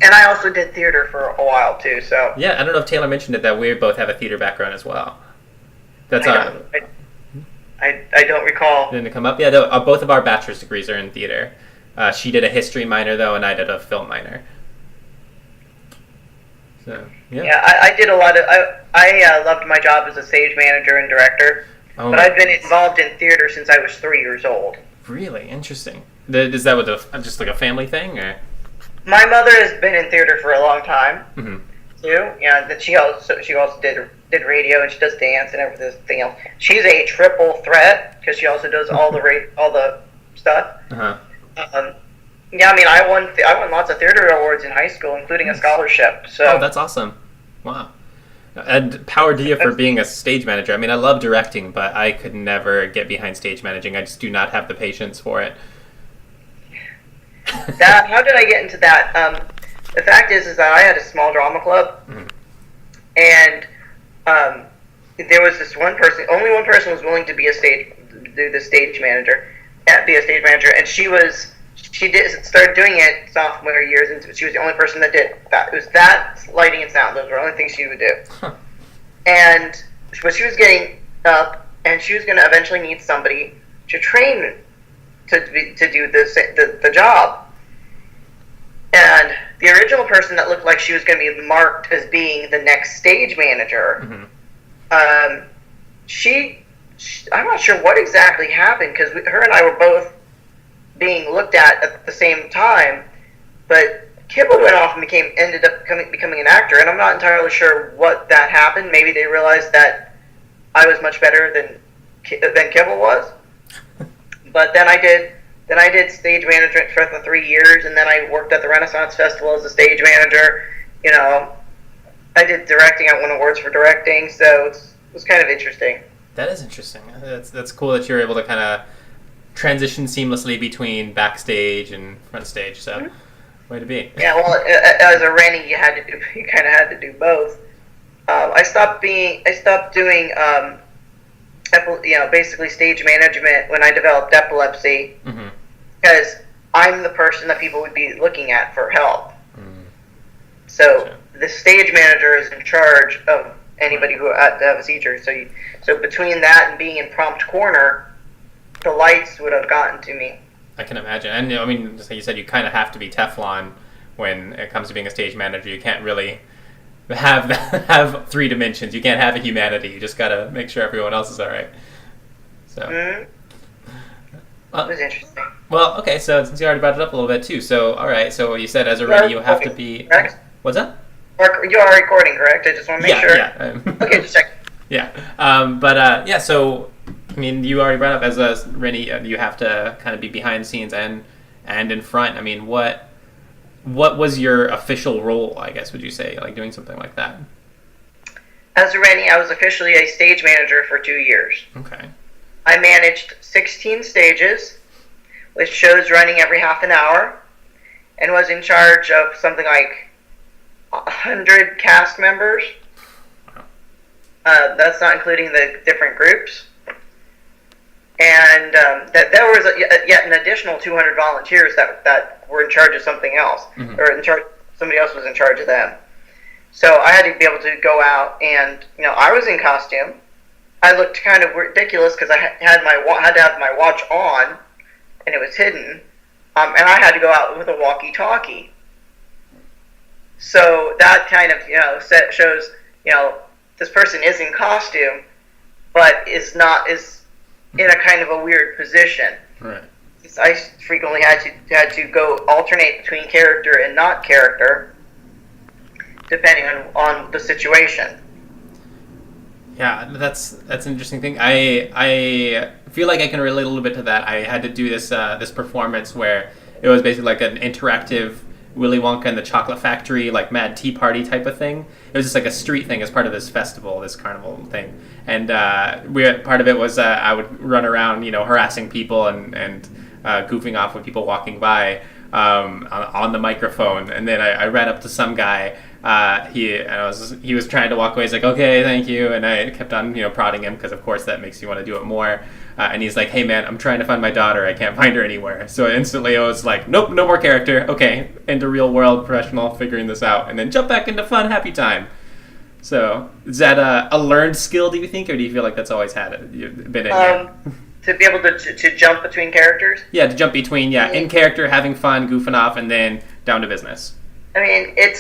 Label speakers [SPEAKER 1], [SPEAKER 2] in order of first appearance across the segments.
[SPEAKER 1] And I also did theater for a while too. So
[SPEAKER 2] Yeah, I don't know if Taylor mentioned it that we both have a theater background as well. That's
[SPEAKER 1] I
[SPEAKER 2] our
[SPEAKER 1] don't. I don't recall.
[SPEAKER 2] didn't it come up. Yeah, no, both of our bachelor's degrees are in theater. She did a history minor though, and I did a film minor. So yeah.
[SPEAKER 1] Yeah, I did a lot of. I loved my job as a stage manager and director,
[SPEAKER 2] Oh
[SPEAKER 1] but
[SPEAKER 2] my
[SPEAKER 1] I've been involved in theater since I was 3 years old.
[SPEAKER 2] Really interesting. Is that with just like a family thing, or?
[SPEAKER 1] My mother has been in theater for a long time
[SPEAKER 2] Mm-hmm.
[SPEAKER 1] too. Yeah, that she also did radio and she does dance and everything else. She's a triple threat because she also does all the stuff.
[SPEAKER 2] Uh-huh.
[SPEAKER 1] Yeah, I mean, I won lots of theater awards in high school, including a scholarship. So
[SPEAKER 2] Oh, that's awesome. Wow. And power to you for being a stage manager. I mean, I love directing, but I could never get behind stage managing. I just do not have the patience for it.
[SPEAKER 1] how did I get into that? The fact is that I had a small drama club, and there was this one person. Only one person was willing to be the stage manager, and she started doing it sophomore years, and she was the only person that did that. It was that, lighting and sound; those were the only things she would do.
[SPEAKER 2] Huh.
[SPEAKER 1] But she was getting up, and she was going to eventually need somebody to train to do the job. And the original person that looked like she was going to be marked as being the next stage manager, I'm not sure what exactly happened because her and I were both being looked at the same time, but Kibble went off and ended up becoming an actor, and I'm not entirely sure what that happened. Maybe they realized that I was much better than Kibble was. But then I did stage management for the 3 years, and then I worked at the Renaissance Festival as a stage manager. You know, I did directing. I won awards for directing, so it was kind of interesting.
[SPEAKER 2] That is interesting. That's cool that you're able to kind of transition seamlessly between backstage and front stage. So, way to be.
[SPEAKER 1] Yeah, well, as a Rennie, you kind of had to do both. I stopped doing, basically stage management when I developed epilepsy, because I'm the person that people would be looking at for help. So
[SPEAKER 2] Gotcha.
[SPEAKER 1] the stage manager is in charge of anybody who had to have a seizure. So between that and being in prompt corner, the lights would have gotten to me.
[SPEAKER 2] I can imagine. And I mean, just like you said, you kind of have to be Teflon when it comes to being a stage manager. You can't really have 3 dimensions. You can't have a humanity. You just got to make sure everyone else is all right. So.
[SPEAKER 1] It was interesting.
[SPEAKER 2] Well, okay. So since you already brought it up a little bit too, so all right. So you said as a Rennie, you have to be.
[SPEAKER 1] Correct?
[SPEAKER 2] What's that?
[SPEAKER 1] You are recording, correct? I just want to make sure.
[SPEAKER 2] Yeah.
[SPEAKER 1] Okay, just check.
[SPEAKER 2] Yeah. Yeah. So. I mean, you already brought up as a Rennie, you have to kind of be behind the scenes and in front. I mean, what was your official role, I guess, would you say, like doing something like that?
[SPEAKER 1] As a Rennie, I was officially a stage manager for 2 years.
[SPEAKER 2] Okay.
[SPEAKER 1] I managed 16 stages, with shows running every half an hour, and was in charge of something like 100 cast members.
[SPEAKER 2] Wow.
[SPEAKER 1] That's not including the different groups. And that there was yet an additional 200 volunteers that were in charge of something else, or somebody else was in charge of them. So I had to be able to go out, and I was in costume. I looked kind of ridiculous because I had to have my watch on, and it was hidden, and I had to go out with a walkie-talkie. So that kind of shows this person is in costume, but is in a kind of a weird position.
[SPEAKER 2] Right.
[SPEAKER 1] I frequently had to go alternate between character and not character, depending on the situation.
[SPEAKER 2] Yeah, that's an interesting thing. I feel like I can relate a little bit to that. I had to do this performance where it was basically like an interactive Willy Wonka and the Chocolate Factory, like Mad Tea Party type of thing. It was just like a street thing as part of this festival, this carnival thing. And part of it was I would run around, harassing people and goofing off with people walking by. on the microphone, and then I ran up to some guy. He was trying to walk away. He's like, "Okay, thank you," and I kept on prodding him because of course that makes you want to do it more. And he's like, "Hey man, I'm trying to find my daughter. I can't find her anywhere." So instantly I was like, "Nope, no more character. Okay, into real world, professional, figuring this out," and then jump back into fun, happy time. So is that a learned skill, do you think, or do you feel like that's always been in there?
[SPEAKER 1] To be able to jump between characters?
[SPEAKER 2] Yeah, to jump between, in character, having fun, goofing off, and then down to business.
[SPEAKER 1] I mean, it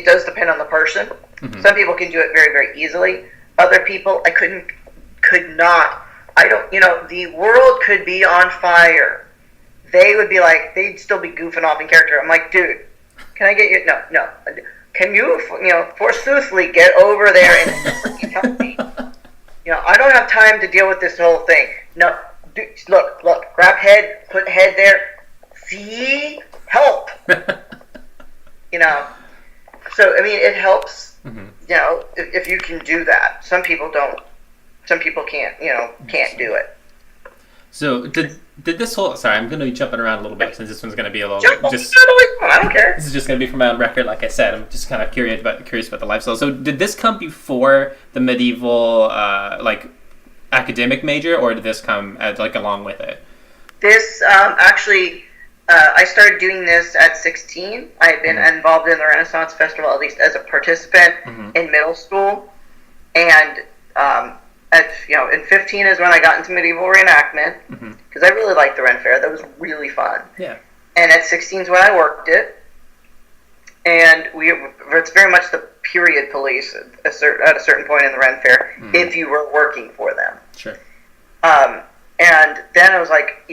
[SPEAKER 1] does depend on the person.
[SPEAKER 2] Mm-hmm.
[SPEAKER 1] Some people can do it very, very easily. Other people, could not. I don't, the world could be on fire. They would be like, they'd still be goofing off in character. I'm like, dude, can I get you? No. Can you, forsoothly get over there and freaking help me? I don't have time to deal with this whole thing. No, dude, look, grab head, put head there. See? Help. So, I mean, it helps,
[SPEAKER 2] mm-hmm.
[SPEAKER 1] If you can do that. Some people don't. Some people can't do it.
[SPEAKER 2] So, did this whole... Sorry, I'm going to be jumping around a little bit since this one's going to be a little...
[SPEAKER 1] I don't care.
[SPEAKER 2] This is just going to be for my own record, like I said. I'm just kind of curious about the lifestyle. So, did this come before the medieval, academic major, or did this come, along with it?
[SPEAKER 1] This, actually... I started doing this at 16. I had been
[SPEAKER 2] mm-hmm.
[SPEAKER 1] involved in the Renaissance Festival, at least as a participant
[SPEAKER 2] mm-hmm.
[SPEAKER 1] in middle school. And, in 15 is when I got into medieval reenactment, because
[SPEAKER 2] mm-hmm.
[SPEAKER 1] I really liked the Ren Fair. That was really fun.
[SPEAKER 2] Yeah.
[SPEAKER 1] And at 16 is when I worked it. And it's very much the period police at a certain point in the Ren Fair,
[SPEAKER 2] mm-hmm.
[SPEAKER 1] if you were working for them.
[SPEAKER 2] Sure.
[SPEAKER 1] And then I was like,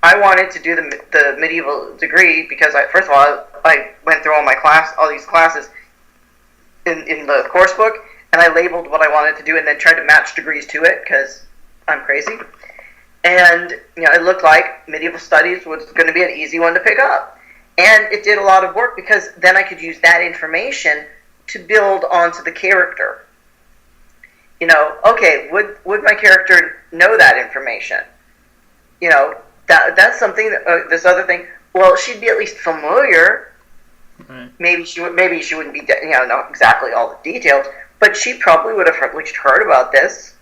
[SPEAKER 1] I wanted to do the medieval degree because first of all, I went through all these classes in the course book, and I labeled what I wanted to do and then tried to match degrees to it because I'm crazy. And it looked like medieval studies was going to be an easy one to pick up, and it did a lot of work because then I could use that information to build onto the character. Okay, would my character know that information? That's something that, this other thing. Well, she'd be at least familiar.
[SPEAKER 2] Right.
[SPEAKER 1] Maybe she wouldn't be, know exactly all the details, but she probably would have at least heard about this,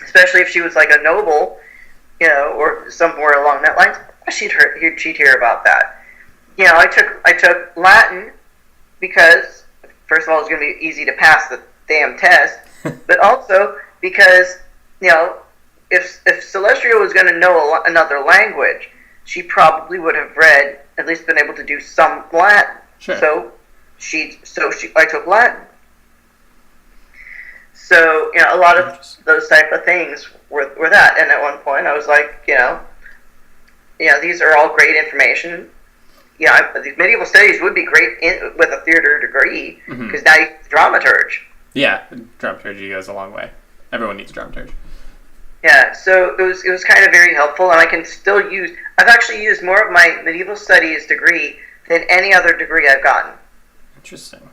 [SPEAKER 1] especially if she was like a noble, or somewhere along that line. She'd hear about that. I took Latin because first of all, it's going to be easy to pass the damn test, but also because If Celestia was going to know another language, she probably would have at least been able to do some Latin.
[SPEAKER 2] Sure.
[SPEAKER 1] So I took Latin. So a lot of those type of things were that. And at one point, I was like, these are all great information. These medieval studies would be great with a theater degree because mm-hmm. now you dramaturge.
[SPEAKER 2] Yeah, dramaturgy goes a long way. Everyone needs dramaturge.
[SPEAKER 1] Yeah, so it was kind of very helpful, and I can still I've actually used more of my medieval studies degree than any other degree I've gotten.
[SPEAKER 2] Interesting.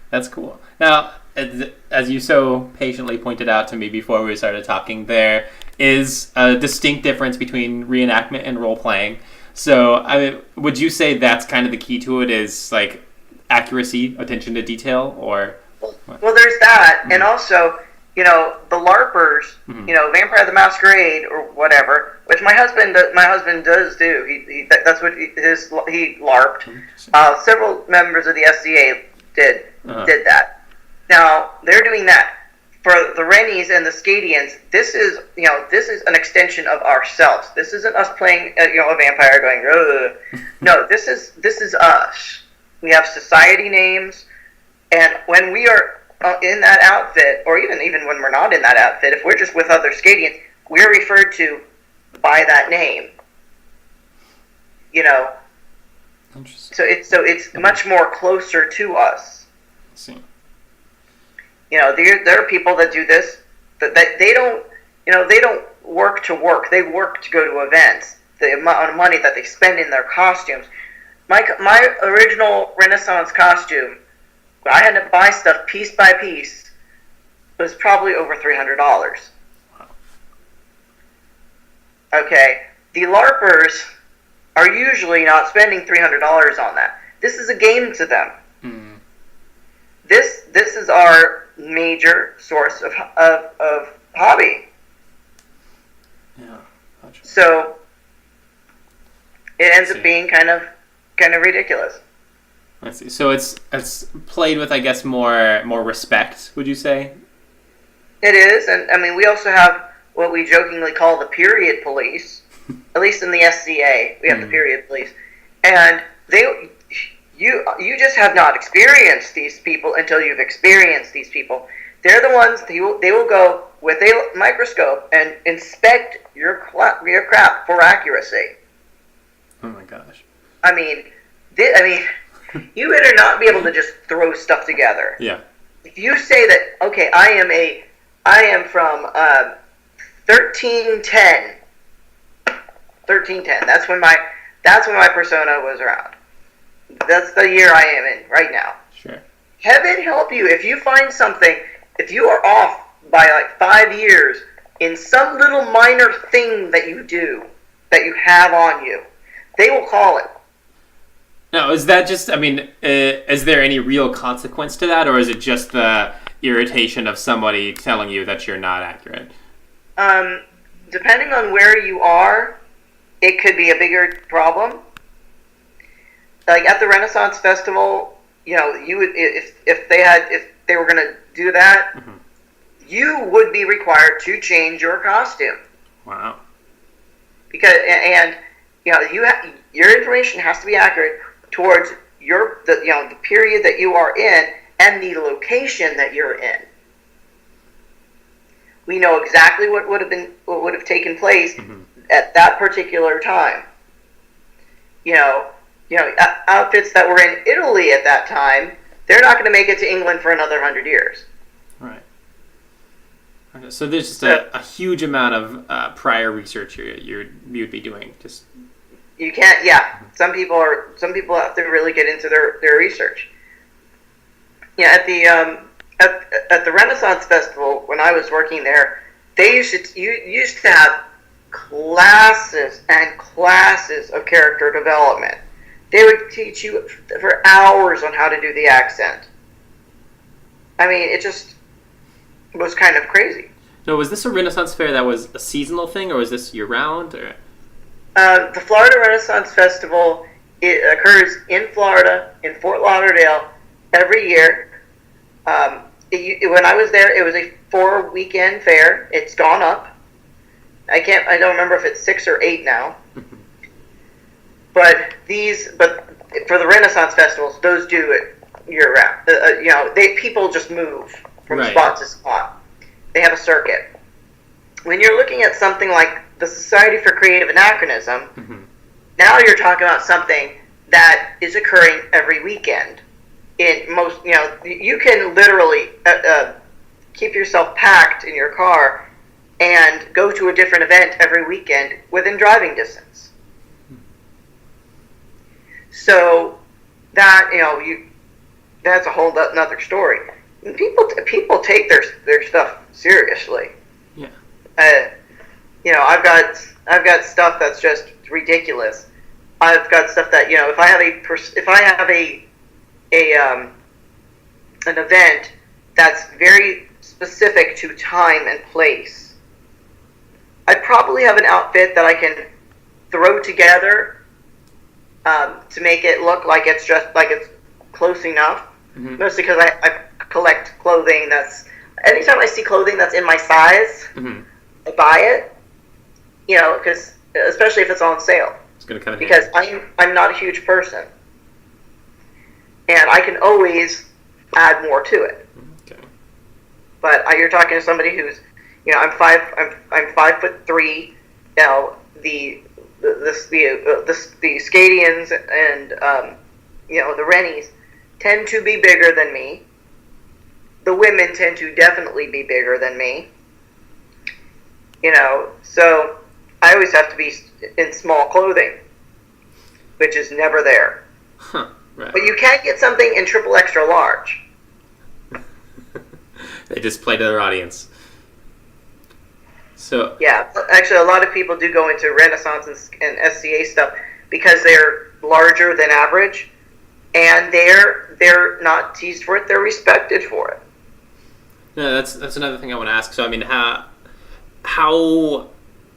[SPEAKER 2] That's cool. Now, as you so patiently pointed out to me before we started talking, there is a distinct difference between reenactment and role-playing. So, would you say that's kind of the key to it is, accuracy, attention to detail, or...
[SPEAKER 1] Well, there's that, mm-hmm. and also... the LARPers, mm-hmm. Vampire the Masquerade or whatever, which my husband does do. That's what he LARPed. Several members of the SCA did that. Now they're doing that for the Rennies and the Scadians. This is an extension of ourselves. This isn't us playing a vampire going. Ugh. No, this is us. We have society names, and when we are in that outfit, or even when we're not in that outfit, if we're just with other Scadians, we're referred to by that name.
[SPEAKER 2] Interesting.
[SPEAKER 1] So it's much more closer to us.
[SPEAKER 2] I see.
[SPEAKER 1] There are people that do this that they don't work to work. They work to go to events. The amount of money that they spend in their costumes. My original Renaissance costume, I had to buy stuff piece by piece. It was probably over $300. Wow. Okay, the LARPers are usually not spending $300 on that. This is a game to them.
[SPEAKER 2] Mm.
[SPEAKER 1] This is our major source of hobby.
[SPEAKER 2] Yeah. Gotcha.
[SPEAKER 1] So it ends up being kind of ridiculous.
[SPEAKER 2] I see. So it's played with, I guess, more respect, would you say?
[SPEAKER 1] It is, and I mean, we also have what we jokingly call the period police. At least in the SCA, we have the period police, and you just have not experienced these people until you've experienced these people. They're the ones they will go with a microscope and inspect your crap for accuracy.
[SPEAKER 2] Oh my gosh!
[SPEAKER 1] I mean, you better not be able to just throw stuff together.
[SPEAKER 2] Yeah.
[SPEAKER 1] If you say that, okay, I am from 1310. 1310. That's when my persona was around. That's the year I am in right now.
[SPEAKER 2] Sure.
[SPEAKER 1] Heaven help you if you find something. If you are off by like 5 years in some little minor thing that you do that you have on you, they will call it.
[SPEAKER 2] Now, is that just? I mean, is there any real consequence to that, or is it just the irritation of somebody telling you that you're not accurate?
[SPEAKER 1] Depending on where you are, it could be a bigger problem. Like at the Renaissance Festival, you know, you would if they were going to do that,
[SPEAKER 2] Mm-hmm.
[SPEAKER 1] you would be required to change your costume.
[SPEAKER 2] Wow.
[SPEAKER 1] Because you know your information has to be accurate towards the period that you are in and the location that you're in. We know exactly what would have taken place at that particular time. You know, outfits that were in Italy at that time, they're not going to make it to England for another 100 years.
[SPEAKER 2] Right. Okay, so there's just a huge amount of prior research you'd be doing. Just
[SPEAKER 1] you can't. Yeah, some people have to really get into their research. Yeah, at the Renaissance Festival when I was working there, they used to have classes and classes of character development. They would teach you for hours on how to do the accent. I mean, it just was kind of crazy.
[SPEAKER 2] So was this a Renaissance fair that was a seasonal thing, or was this year-round? Or?
[SPEAKER 1] The Florida Renaissance Festival, it occurs in Florida, in Fort Lauderdale, every year. When I was there, it was a 4-weekend fair. It's gone up. I don't remember if it's 6 or 8 now. But for the Renaissance festivals, those do it year round. People just move from spot to spot. They have a circuit. When you're looking at something like the Society for Creative Anachronism, now you're talking about something that is occurring every weekend. In most, you can literally keep yourself packed in your car and go to a different event every weekend within driving distance. So that that's a whole another story. And people take their stuff seriously.
[SPEAKER 2] Yeah.
[SPEAKER 1] I've got stuff that's just ridiculous. I've got stuff that if I have an event that's very specific to time and place, I probably have an outfit that I can throw together to make it look like it's close enough. Mostly because I collect clothing anytime I see clothing that's in my size, I buy it. Because especially if it's on sale.
[SPEAKER 2] It's gonna come in
[SPEAKER 1] because I'm not a huge person, and I can always add more to it.
[SPEAKER 2] Okay.
[SPEAKER 1] But you're talking to somebody who's, I'm 5'3". The Scadians and the Rennies tend to be bigger than me. The women tend to definitely be bigger than me. So I always have to be in small clothing, which is never there.
[SPEAKER 2] Huh. Right.
[SPEAKER 1] But you can get something in triple extra large.
[SPEAKER 2] They just play to their audience. So
[SPEAKER 1] yeah, actually, a lot of people do go into Renaissance and SCA stuff because they're larger than average, and they're not teased for it. They're respected for it.
[SPEAKER 2] No, that's another thing I want to ask. So, I mean, how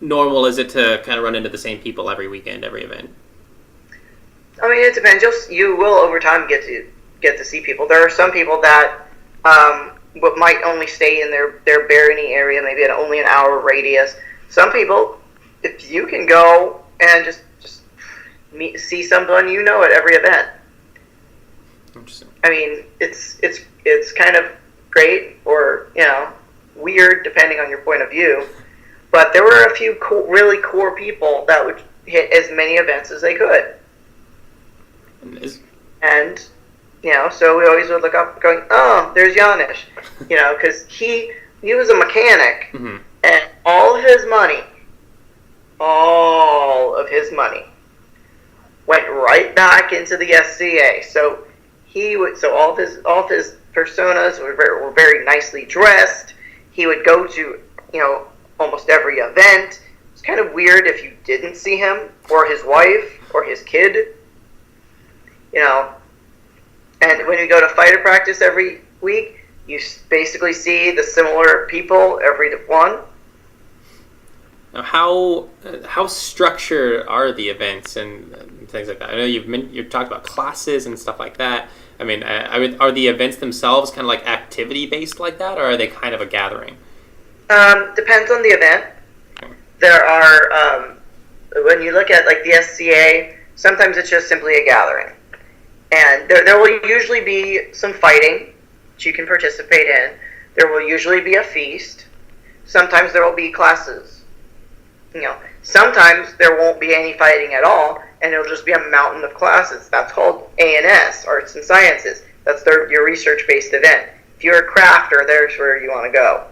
[SPEAKER 2] normal is it to kind of run into the same people every weekend, every event?
[SPEAKER 1] I mean, it depends. You will over time get to see people. There are some people that might only stay in their Barony area, maybe at only an hour radius. Some people, if you can go and just see someone you know at every event.
[SPEAKER 2] Interesting.
[SPEAKER 1] I mean, it's kind of great or weird depending on your point of view. But there were a few really core people that would hit as many events as they could. And so we always would look up going, oh, there's Janusz, because he was a mechanic,
[SPEAKER 2] mm-hmm.
[SPEAKER 1] and all of his money went right back into the SCA. So all of his personas were very nicely dressed. He would go to, almost every event. It's kind of weird if you didn't see him, or his wife, or his kid. And when you go to fighter practice every week, you basically see the similar people every one.
[SPEAKER 2] Now, how structured are the events and things like that? I know you've talked about classes and stuff like that. I mean, are the events themselves kind of like activity based like that, or are they kind of a gathering?
[SPEAKER 1] Depends on the event.
[SPEAKER 2] Okay.
[SPEAKER 1] There are when you look at like the SCA, sometimes it's just simply a gathering. And there will usually be some fighting that you can participate in. There will usually be a feast. Sometimes there will be classes. Sometimes there won't be any fighting at all, and it'll just be a mountain of classes. That's called A&S, Arts and Sciences. That's your research-based event. If you're a crafter, there's where you want to go.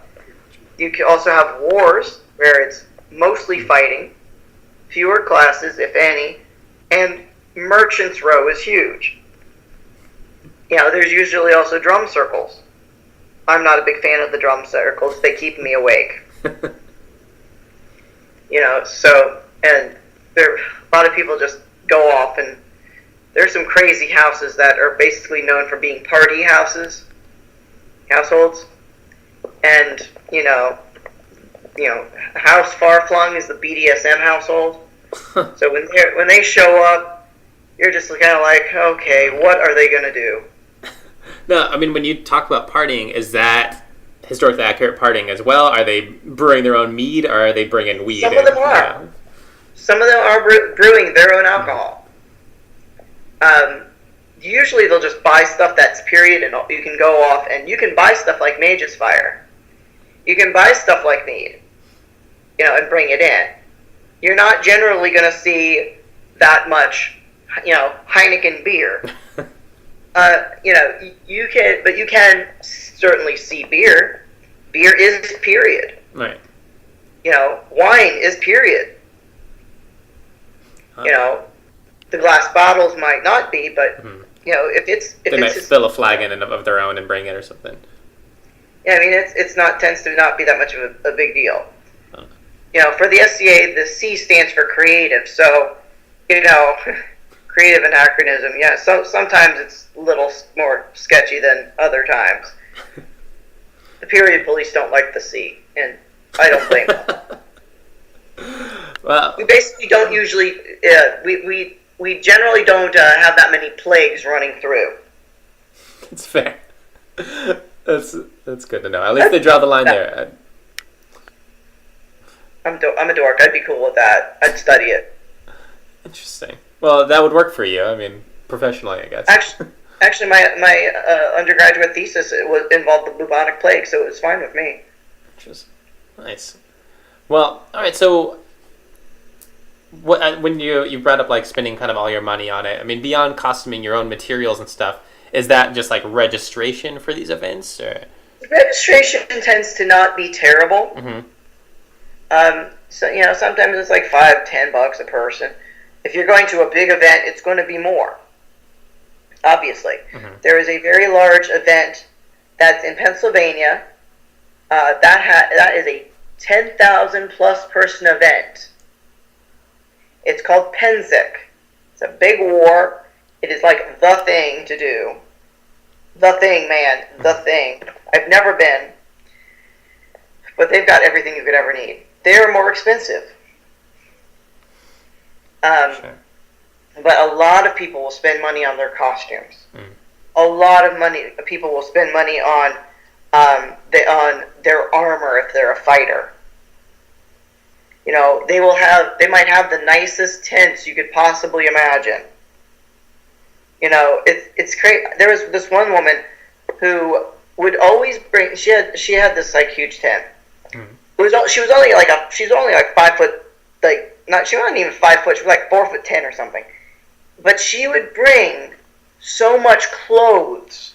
[SPEAKER 1] You can also have wars, where it's mostly fighting, fewer classes, if any, and Merchant's Row is huge. There's usually also drum circles. I'm not a big fan of the drum circles. They keep me awake. And a lot of people just go off, and there's some crazy houses that are basically known for being party households. And, House Far Flung is the BDSM household. So when they show up, you're just kind of like, okay, what are they going to do?
[SPEAKER 2] No, I mean, when you talk about partying, is that historically accurate partying as well? Are they brewing their own mead, or are they bringing weed?
[SPEAKER 1] Some of them are. Some of them are brewing their own alcohol. Usually they'll just buy stuff that's period, and you can go off, and you can buy stuff like Mage's Fire. You can buy stuff like mead, and bring it in. You're not generally going to see that much, Heineken beer. You can certainly see beer. Beer is period.
[SPEAKER 2] Right.
[SPEAKER 1] Wine is period. The glass bottles might not be, but
[SPEAKER 2] they might fill a flagon of their own and bring it or something.
[SPEAKER 1] Yeah, I mean tends to not be that much of a big deal.
[SPEAKER 2] Oh.
[SPEAKER 1] For the SCA, the C stands for creative, so creative anachronism. Yeah, so sometimes it's a little more sketchy than other times. The period police don't like the C, and I don't blame them.
[SPEAKER 2] Well,
[SPEAKER 1] we basically don't usually. We generally don't have that many plagues running through.
[SPEAKER 2] It's fair. That's good to know. At least they draw the line there.
[SPEAKER 1] I'm a dork. I'd be cool with that. I'd study it.
[SPEAKER 2] Interesting. Well, that would work for you. I mean, professionally, I guess.
[SPEAKER 1] Actually, my undergraduate thesis involved the bubonic plague, so it was fine with me.
[SPEAKER 2] Just nice. Well, all right. So, when you brought up like spending kind of all your money on it, I mean, beyond costuming your own materials and stuff, is that just like registration for these events, or?
[SPEAKER 1] Registration tends to not be terrible.
[SPEAKER 2] Mm-hmm.
[SPEAKER 1] So sometimes it's like $5-10 a person. If you're going to a big event, it's going to be more. Obviously, There is a very large event that's in Pennsylvania. That is a 10,000 plus person event. It's called Penzic. It's a big war. It is like the thing to do. The thing, man. The thing. I've never been. But they've got everything you could ever need. They're more expensive.
[SPEAKER 2] Sure.
[SPEAKER 1] But a lot of people will spend money on their costumes. A lot of people will spend money on their armor if they're a fighter. You know, they might have the nicest tents you could possibly imagine. You know, it's crazy. There was this one woman who would always bring. She had this like huge tent. She was only like 5 foot. She wasn't even 5 foot. She was like 4'10" or something. But she would bring so much clothes.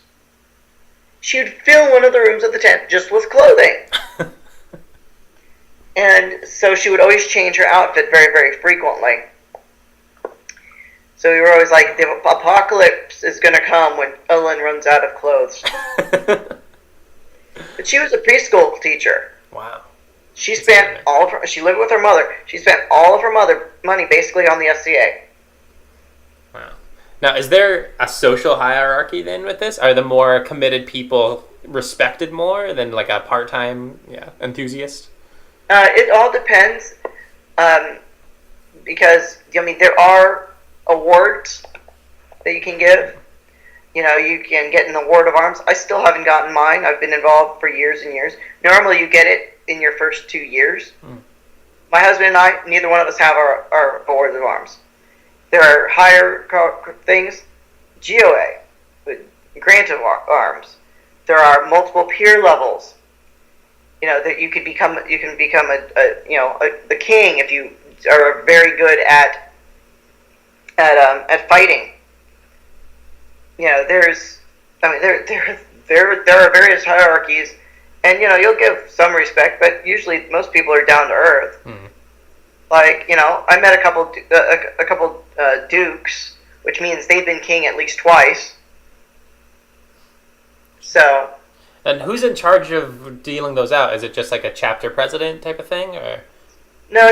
[SPEAKER 1] She would fill one of the rooms of the tent just with clothing. And so she would always change her outfit very, very frequently. So we were always like, the apocalypse is going to come when Ellen runs out of clothes. But she was a preschool teacher.
[SPEAKER 2] Wow.
[SPEAKER 1] She lived with her mother. She spent all of her money basically on the SCA.
[SPEAKER 2] Wow. Now, is there a social hierarchy then with this? Are the more committed people respected more than like a part-time enthusiast?
[SPEAKER 1] It all depends. Because, I mean, there are awards that you can give. You know, you can get an award of arms. I still haven't gotten mine. I've been involved for years and years. Normally you get it in your first 2 years. My husband and I, neither one of us have our awards of arms. There are higher things, GOA, grant of arms. There are multiple peer levels. You know that you can become the king if you are very good at fighting. You know, there are various hierarchies, and you know you'll give some respect, but usually most people are down to earth. Like, you know, I met a couple dukes, which means they've been king at least twice. So.
[SPEAKER 2] And who's in charge of dealing those out? Is it just like a chapter president type of thing, or?
[SPEAKER 1] No.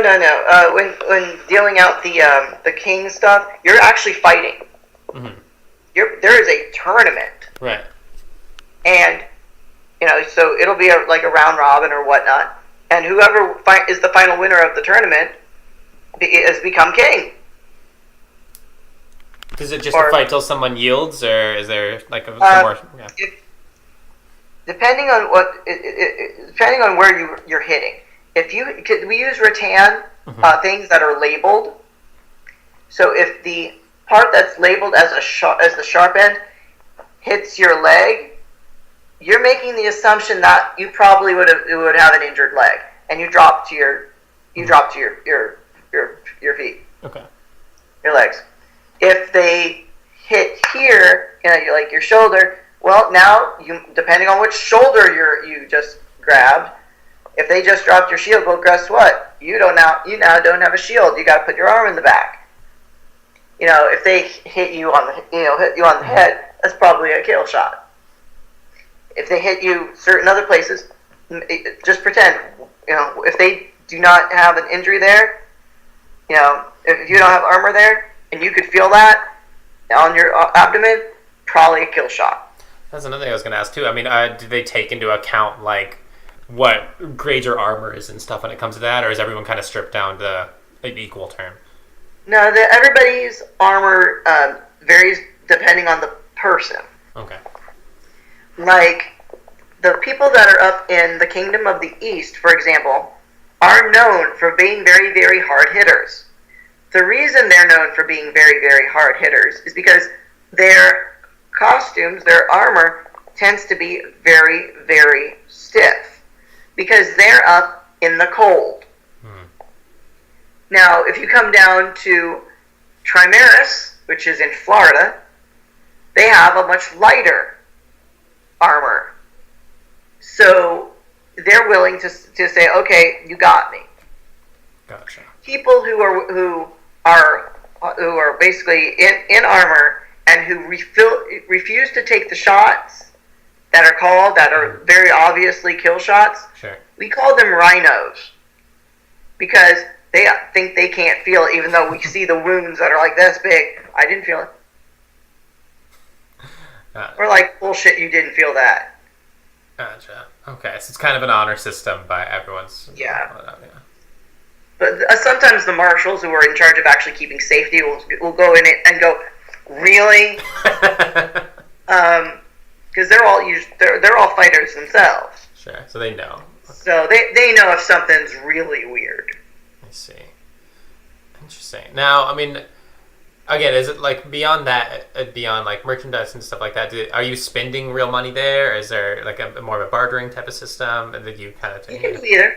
[SPEAKER 1] When dealing out the king stuff, you're actually fighting. There is a tournament. Right. And, you know, so it'll be like a round robin or whatnot, and whoever is the final winner of the tournament has become king.
[SPEAKER 2] Is it just a fight till someone yields, or is there like some more? Yeah.
[SPEAKER 1] Depending on where you're hitting. We use rattan things that are labeled. So if the part that's labeled as the sharp end hits your leg, you're making the assumption that you probably would have an injured leg, and you drop to your feet. Okay. Your legs. If they hit here, you know, like your shoulder, well, now depending on which shoulder you just grabbed, if they just dropped your shield, well, guess what? You now don't have a shield. You got to put your arm in the back. You know, if they hit you on the head, that's probably a kill shot. If they hit you certain other places, just pretend. You know, if they do not have an injury there, you know, if you don't have armor there, and you could feel that on your abdomen, probably a kill shot.
[SPEAKER 2] That's another thing I was going to ask too. I mean, do they take into account like what grade your armor is and stuff when it comes to that, or is everyone kind of stripped down to an equal term?
[SPEAKER 1] No, everybody's armor varies depending on the person. Okay. Like the people that are up in the Kingdom of the East, for example, are known for being very, very hard hitters. The reason they're known for being very, very hard hitters is because their costumes, their armor, tends to be very, very stiff because they're up in the cold. Now, if you come down to Trimaris, which is in Florida, they have a much lighter armor. So they're willing to say, okay, you got me. Gotcha. People who are basically in armor and who refuse to take the shots that are very obviously kill shots. Sure. We call them rhinos because they think they can't feel it, even though we see the wounds that are like this big. I didn't feel it. Or like, bullshit, you didn't feel that.
[SPEAKER 2] Gotcha. Okay, so it's kind of an honor system by everyone's.
[SPEAKER 1] Yeah. But sometimes the marshals who are in charge of actually keeping safety will go in it and go, really? Because they're all fighters themselves.
[SPEAKER 2] Sure. So they know.
[SPEAKER 1] So they know if something's really weird.
[SPEAKER 2] I see. Interesting. Now, I mean, again, is it like beyond that, beyond like merchandise and stuff like that? Are you spending real money there? Is there like a more of a bartering type of system that you kind of take?
[SPEAKER 1] You can do either.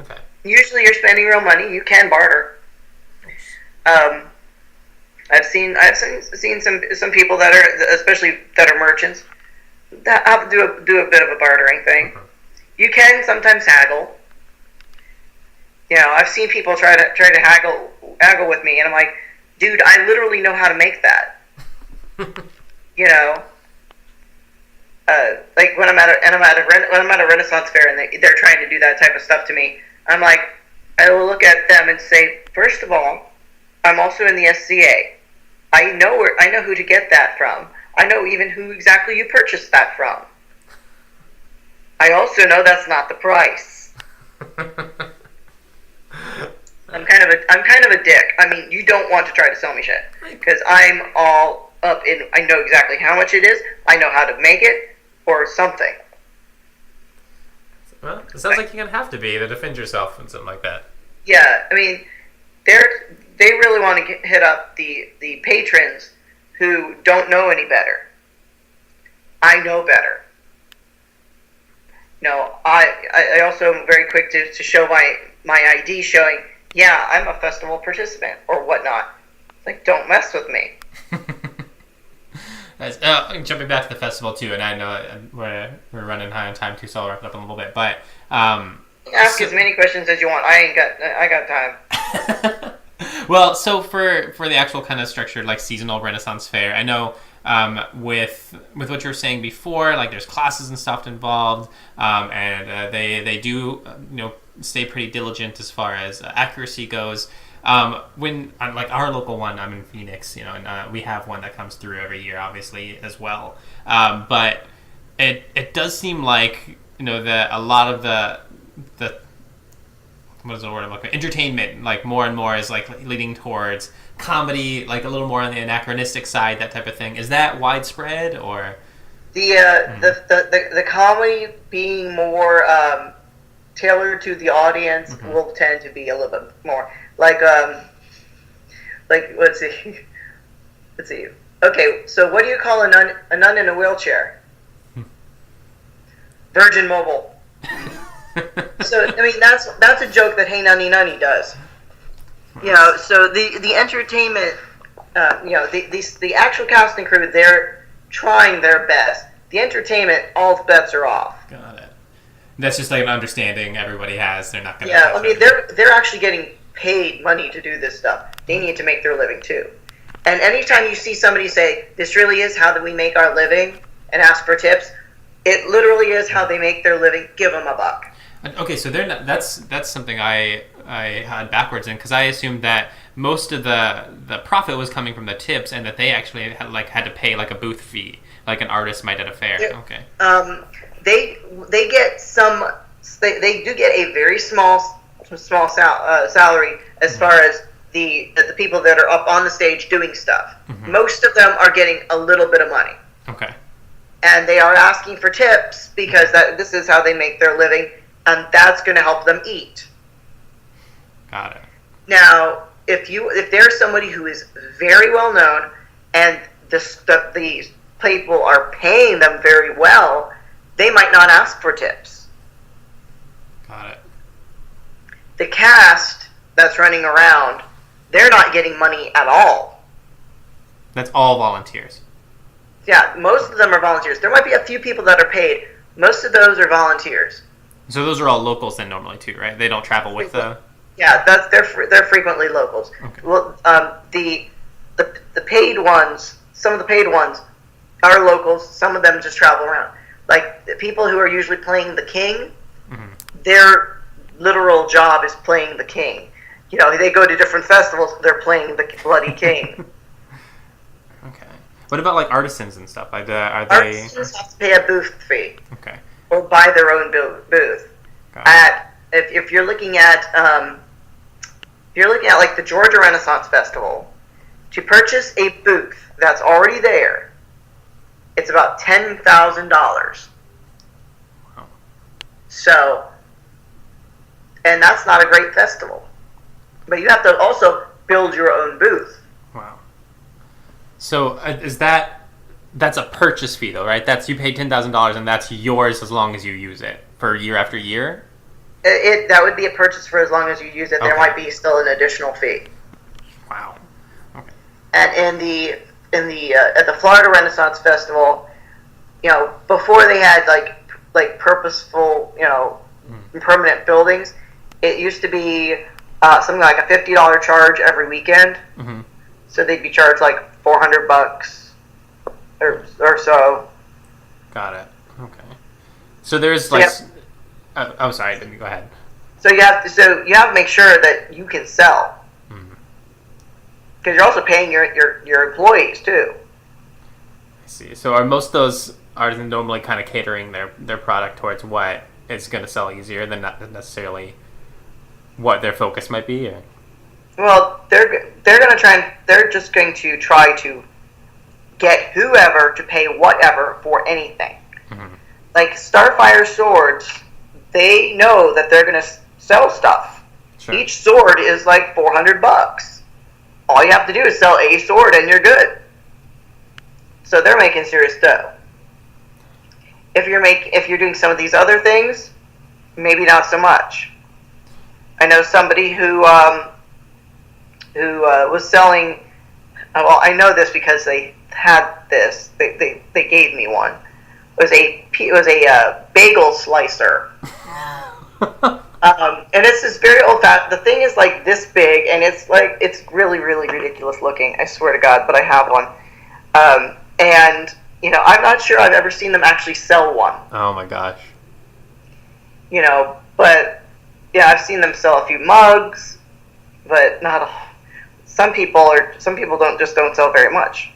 [SPEAKER 2] Okay.
[SPEAKER 1] Usually, you're spending real money. You can barter. I've seen some people that are, especially that are merchants, that have to do a bit of a bartering thing. Mm-hmm. You can sometimes haggle. You know, I've seen people try to haggle with me, and I'm like, dude, I literally know how to make that. You know, like when I'm at a Renaissance fair and they're trying to do that type of stuff to me, I'm like, I will look at them and say, first of all, I'm also in the SCA. I know who to get that from. I know even who exactly you purchased that from. I also know that's not the price. I'm kind of a dick. I mean, you don't want to try to sell me shit because I'm all up in. I know exactly how much it is. I know how to make it or something.
[SPEAKER 2] Well, it sounds like you're gonna have to be to defend yourself and something like that.
[SPEAKER 1] Yeah, I mean, they really want to hit up the patrons who don't know any better. I know better. No, I also am very quick to show my ID showing, yeah, I'm a festival participant or whatnot. It's like, don't mess with me.
[SPEAKER 2] Jumping back to the festival too, and I know we're running high on time too, so I'll wrap it up in a little bit. But
[SPEAKER 1] ask as many questions as you want. I got time.
[SPEAKER 2] Well, so for the actual kind of structured like seasonal Renaissance fair, I know with what you were saying before, like there's classes and stuff involved, and they do stay pretty diligent as far as accuracy goes. When like our local one, I'm in Phoenix, and we have one that comes through every year, obviously as well. But it does seem like that a lot of the what is the word I'm looking for? Entertainment, like more and more is like leading towards comedy, like a little more on the anachronistic side, that type of thing. Is that widespread or the comedy being more tailored to the audience will tend to be a little bit more like let's see. Okay, so what do you call a nun in a wheelchair? Virgin Mobile. So I mean that's a joke that Hey Nunny Nunny does. So the entertainment, the actual cast and crew, they're trying their best. The entertainment, all bets are off. Got it. That's just like an understanding everybody has. They're not going to.
[SPEAKER 1] Yeah, I mean they're actually getting paid money to do this stuff. They need to make their living too. And anytime you see somebody say, "This really is how we make our living," and ask for tips, it literally is how they make their living. Give them $1.
[SPEAKER 2] Okay, so they're not, that's something I had backwards in, because I assumed that most of the profit was coming from the tips, and that they actually had to pay like a booth fee, like an artist might at a fair.
[SPEAKER 1] Yeah.
[SPEAKER 2] Okay.
[SPEAKER 1] They get some. They do get a very small salary as far as the people that are up on the stage doing stuff. Mm-hmm. Most of them are getting a little bit of money.
[SPEAKER 2] Okay. And
[SPEAKER 1] they are asking for tips because this is how they make their living, and that's going to help them eat.
[SPEAKER 2] Got it.
[SPEAKER 1] Now, if there's somebody who is very well known and the people are paying them very well, they might not ask for tips.
[SPEAKER 2] Got it.
[SPEAKER 1] The cast that's running around, they're not getting money at all.
[SPEAKER 2] That's all volunteers.
[SPEAKER 1] Yeah, most of them are volunteers. There might be a few people that are paid. Most of those are volunteers.
[SPEAKER 2] So those are all locals then normally too, right? They don't travel with the...
[SPEAKER 1] Yeah, they're frequently locals.
[SPEAKER 2] Okay.
[SPEAKER 1] Well, the paid ones, some of the paid ones are locals. Some of them just travel around. Like the people who are usually playing the king, their literal job is playing the king. They go to different festivals. They're playing the Bloody King.
[SPEAKER 2] Okay. What about like artisans and stuff? Are they?
[SPEAKER 1] Artisans have to pay a booth fee.
[SPEAKER 2] Okay.
[SPEAKER 1] Or buy their own booth. If you're looking at like the Georgia Renaissance Festival, to purchase a booth that's already there, it's about $10,000.
[SPEAKER 2] Wow.
[SPEAKER 1] So, and that's not a great festival. But you have to also build your own booth.
[SPEAKER 2] Wow. So that's a purchase fee though, right? You pay $10,000 and that's yours as long as you use it for year after year?
[SPEAKER 1] That would be a purchase for as long as you use it. Okay. There might be still an additional fee.
[SPEAKER 2] Wow. Okay.
[SPEAKER 1] And at the Florida Renaissance Festival, before they had like purposeful, permanent buildings, it used to be something like a $50 charge every weekend.
[SPEAKER 2] Mm-hmm.
[SPEAKER 1] So they'd be charged like $400 or so.
[SPEAKER 2] Got it. Okay. So there's like. So I'm sorry. Go ahead.
[SPEAKER 1] So you have to make sure that you can sell, because you're also paying your employees too.
[SPEAKER 2] I see. So are most of those artisans normally kind of catering their product towards what is going to sell easier than not necessarily what their focus might be? Or?
[SPEAKER 1] Well, they're just going to try to get whoever to pay whatever for anything.
[SPEAKER 2] Mm-hmm.
[SPEAKER 1] Like Starfire swords, they know that they're going to sell stuff.
[SPEAKER 2] Sure.
[SPEAKER 1] Each sword is like $400. All you have to do is sell a sword and you're good. So they're making serious dough. If you're doing some of these other things, maybe not so much. I know somebody who was selling. Well, I know this because they had this. They gave me one. It was a bagel slicer. And it's this very old fashioned. The thing is like this big, and it's really, really ridiculous looking. I swear to God, but I have one. And I'm not sure I've ever seen them actually sell one.
[SPEAKER 2] Oh my gosh.
[SPEAKER 1] But yeah, I've seen them sell a few mugs, but not. Some people don't sell very much.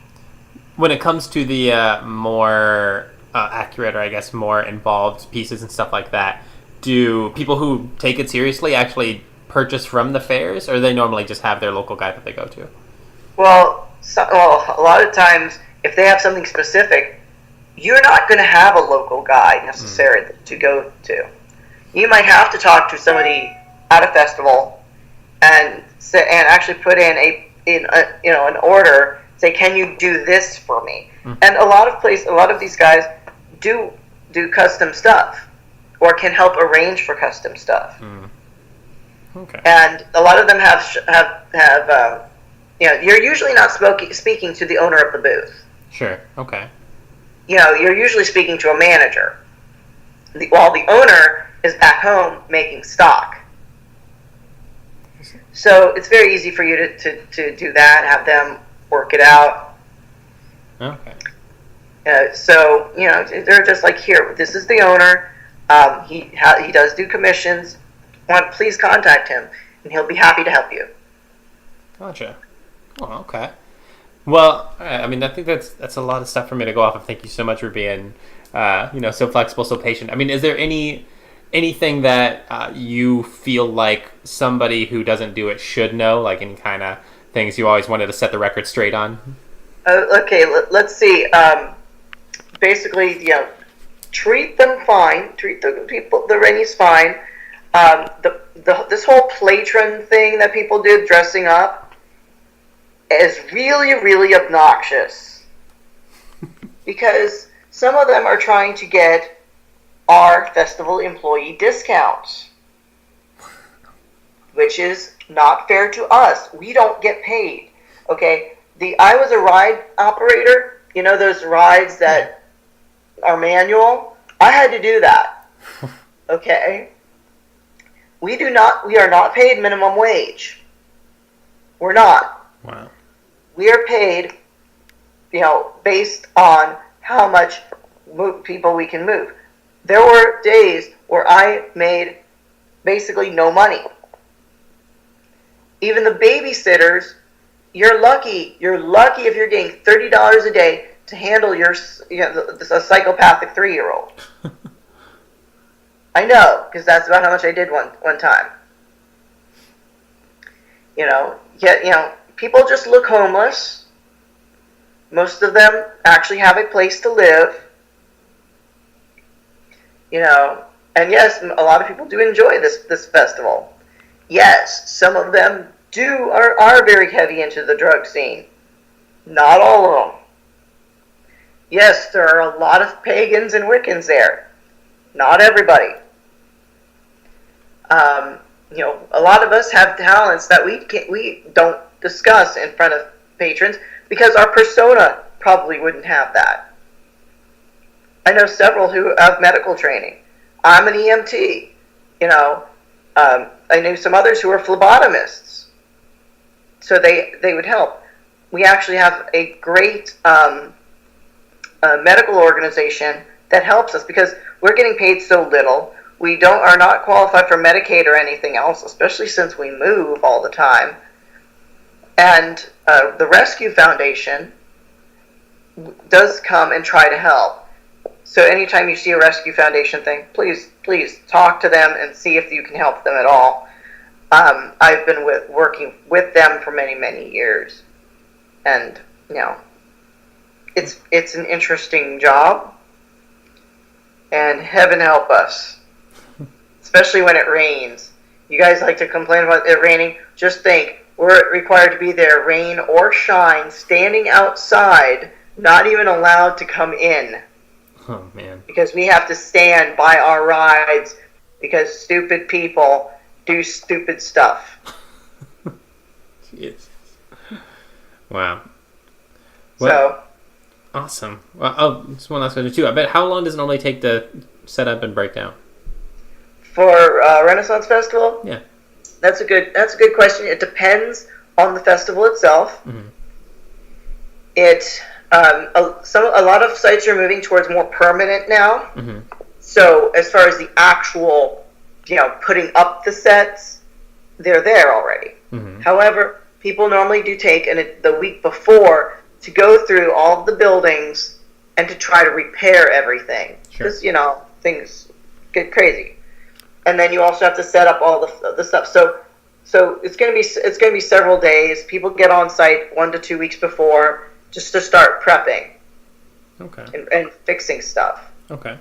[SPEAKER 2] When it comes to the more accurate, or I guess more involved pieces and stuff like that, do people who take it seriously actually purchase from the fairs, or they normally just have their local guy that they go to?
[SPEAKER 1] Well, a lot of times, if they have something specific, you're not going to have a local guy necessarily to go to. You might have to talk to somebody at a festival and actually put in an order. Say, can you do this for me? Mm-hmm. And a lot of these guys do custom stuff, or can help arrange for custom stuff.
[SPEAKER 2] Mm. Okay.
[SPEAKER 1] And a lot of them have you're usually not speaking to the owner of the booth.
[SPEAKER 2] Sure. Okay.
[SPEAKER 1] You're usually speaking to a manager, while the owner is back home making stock. So it's very easy for you to do that, have them work it out.
[SPEAKER 2] Okay.
[SPEAKER 1] So they're just like, here, this is the owner. He does do commissions. Please contact him, and he'll be happy to help you.
[SPEAKER 2] Gotcha. Oh, okay. Well, I mean, I think that's a lot of stuff for me to go off of. Thank you so much for being, so flexible, so patient. I mean, is there anything that you feel like somebody who doesn't do it should know, like any kind of things you always wanted to set the record straight on? Okay,
[SPEAKER 1] let's see. Basically, treat them fine. Treat the Rennies fine. This whole patron thing that people do, dressing up, is really, really obnoxious. Because some of them are trying to get our festival employee discounts, which is not fair to us. We don't get paid. Okay? I was a ride operator. Those rides that are manual? I had to do that. Okay? We are not paid minimum wage. We're not.
[SPEAKER 2] Wow.
[SPEAKER 1] We are paid, based on how much people we can move. There were days where I made basically no money. Even the babysitters, you're lucky. You're lucky if you're getting $30 a day to handle a psychopathic 3-year-old. I know, because that's about how much I did one time. Yet, people just look homeless. Most of them actually have a place to live. And yes, a lot of people do enjoy this festival. Yes, some of them are very heavy into the drug scene. Not all of them. Yes, there are a lot of pagans and Wiccans there. Not everybody. A lot of us have talents that we don't discuss in front of patrons because our persona probably wouldn't have that. I know several who have medical training. I'm an EMT. I knew some others who are phlebotomists. So they would help. We actually have a great medical organization that helps us because we're getting paid so little. We are not qualified for Medicaid or anything else, especially since we move all the time. And the Rescue Foundation does come and try to help. So anytime you see a Rescue Foundation thing, please talk to them and see if you can help them at all. I've been working with them for many, many years. And, it's an interesting job. And heaven help us. Especially when it rains. You guys like to complain about it raining. Just think, we're required to be there, rain or shine, standing outside, not even allowed to come in.
[SPEAKER 2] Oh, man. Because
[SPEAKER 1] we have to stand by our rides because stupid people do stupid stuff.
[SPEAKER 2] Jeez. Wow.
[SPEAKER 1] Well,
[SPEAKER 2] awesome. Well, just one last question, too. I bet how long does it normally take to set up and break down?
[SPEAKER 1] For Renaissance Festival?
[SPEAKER 2] Yeah.
[SPEAKER 1] That's a good question. It depends on the festival itself.
[SPEAKER 2] Mm-hmm.
[SPEAKER 1] A lot of sites are moving towards more permanent now.
[SPEAKER 2] Mm-hmm.
[SPEAKER 1] So as far as the actual, putting up the sets, they're there already.
[SPEAKER 2] Mm-hmm.
[SPEAKER 1] However, people normally do take the week before to go through all of the buildings and to try to repair everything. Because, things get crazy. And then you also have to set up all the stuff. So it's going to be several days. People get on site 1 to 2 weeks before just to start prepping.
[SPEAKER 2] Okay.
[SPEAKER 1] And fixing stuff.
[SPEAKER 2] Okay.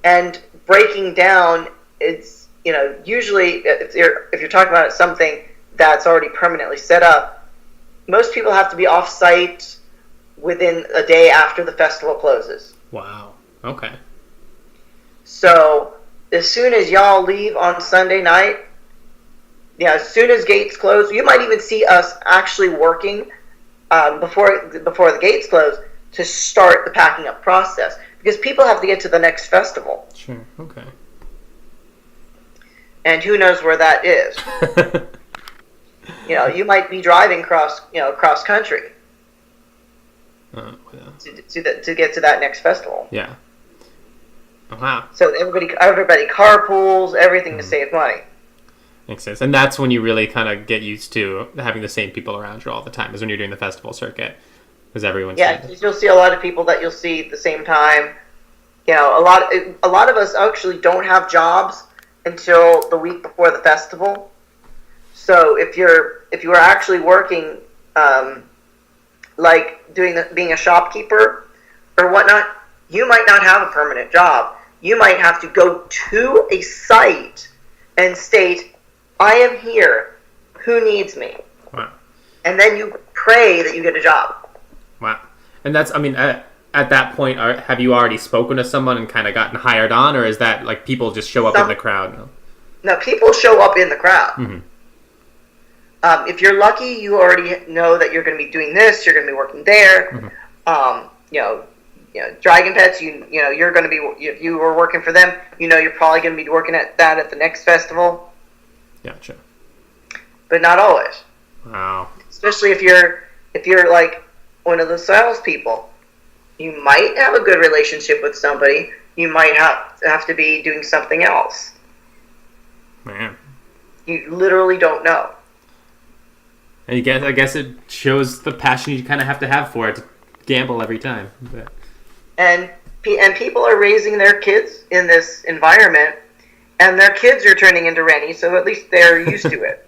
[SPEAKER 1] And breaking down, it's usually if you're talking about something that's already permanently set up, most people have to be off site within a day after the festival closes.
[SPEAKER 2] Wow. Okay.
[SPEAKER 1] So as soon as y'all leave on Sunday night, as soon as gates close, you might even see us actually working before the gates close to start the packing up process because people have to get to the next festival.
[SPEAKER 2] Sure. Okay.
[SPEAKER 1] And who knows where that is? You might be driving cross country to get to that next festival.
[SPEAKER 2] Yeah. Wow.
[SPEAKER 1] So everybody carpools, everything to save money.
[SPEAKER 2] Makes sense. And that's when you really kind of get used to having the same people around you all the time, is when you're doing the festival circuit. Because everyone's...
[SPEAKER 1] Yeah, you'll see a lot of people that you'll see at the same time. A lot of us actually don't have jobs until the week before the festival. So if you are actually working, like being a shopkeeper or whatnot, you might not have a permanent job. You might have to go to a site and state, I am here. Who needs me?
[SPEAKER 2] Wow.
[SPEAKER 1] And then you pray that you get a job.
[SPEAKER 2] Wow. And that's, at that point, have you already spoken to someone and kind of gotten hired on, or is that like people just show up in the crowd?
[SPEAKER 1] No, people show up in the crowd.
[SPEAKER 2] Mm-hmm.
[SPEAKER 1] If you're lucky, you already know that you're going to be doing this, you're going to be working there. Mm-hmm. Dragon Pets, you're going to be, if you were working for them, you're probably going to be working at the next festival.
[SPEAKER 2] Gotcha.
[SPEAKER 1] But not always.
[SPEAKER 2] Wow.
[SPEAKER 1] Especially if you're like one of the sales people. You might have a good relationship with somebody. You might have to be doing something else.
[SPEAKER 2] Man.
[SPEAKER 1] You literally don't know.
[SPEAKER 2] And I guess it shows the passion you kind of have to have for it to gamble every time. But.
[SPEAKER 1] And people are raising their kids in this environment, and their kids are turning into Rennie, so at least they're used to it.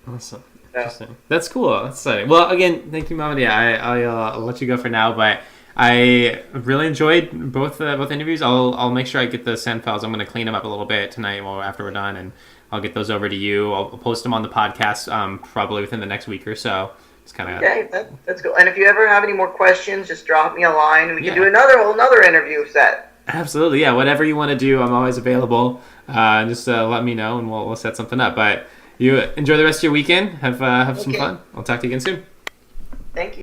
[SPEAKER 2] Awesome. Interesting. That's cool. That's exciting. Well, again, thank you, Melvin. Yeah, I'll let you go for now, but I really enjoyed both interviews. I'll make sure I get the send files. I'm going to clean them up a little bit tonight after we're done, and I'll get those over to you. I'll post them on the podcast probably within the next week or so. It's kind of
[SPEAKER 1] okay. That's cool. And if you ever have any more questions, just drop me a line, and we can do another interview set.
[SPEAKER 2] Absolutely, yeah. Whatever you want to do, I'm always available. Just let me know, and we'll set something up. But you enjoy the rest of your weekend. Have some fun. I'll talk to you again soon.
[SPEAKER 1] Thank you.